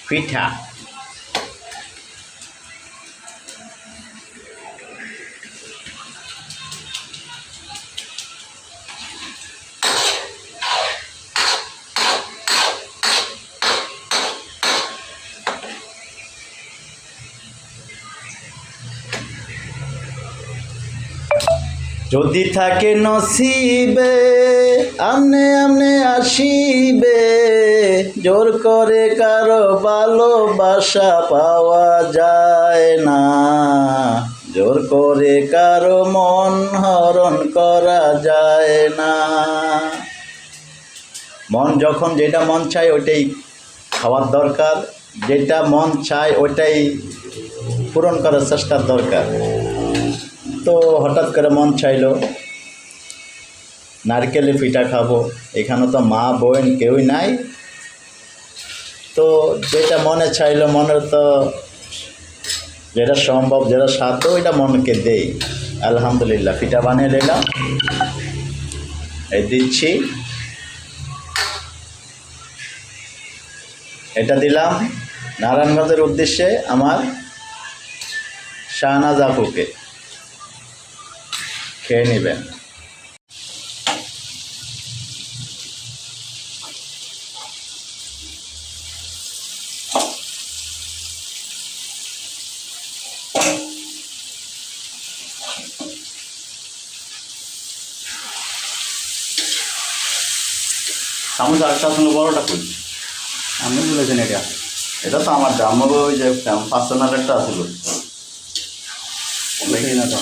পিঠা। যদি থাকে নসিবে আমনে আমনে আসিবে, জোর করে কারো ভালোবাসা পাওয়া যায় না, জোর করে কারো মন হরণ করা যায় না। মন যখন যেটা মন চায় ওইটাই খাওয়ার দরকার, যেটা মন চায় ওইটাই পূরণ করার চেষ্টার দরকার। তো হঠাৎ করে মন চাইলো নারকেলের পিঠা খাবো, এখানে তো মা বোন কেউই নাই, তো যেটা মনে চাইলো, মনের তো যেটা সম্ভব যেটা সাধ্য ওইটা মনকে দেই। আলহামদুলিল্লাহ পিঠা বানিয়ে নিলাম, এই দিচ্ছি, এটা দিলাম নারায়ণগঞ্জের উদ্দেশ্যে আমার শাহনাজ আপুকে, খেয়ে নেবেন। চামচ আরেকটা আসলে বড়টা করি, আপনি বলেছেন এটা, এটা তো আমার আমার ওই যে পার্সোনাল একটা আসলো দেখি না তো।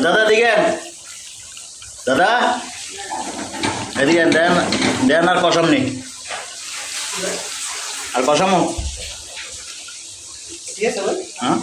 দাদা এদিকে, দাদা এদিকে দেন, দেন আর কসম নেই, আর কসমও হ্যাঁ।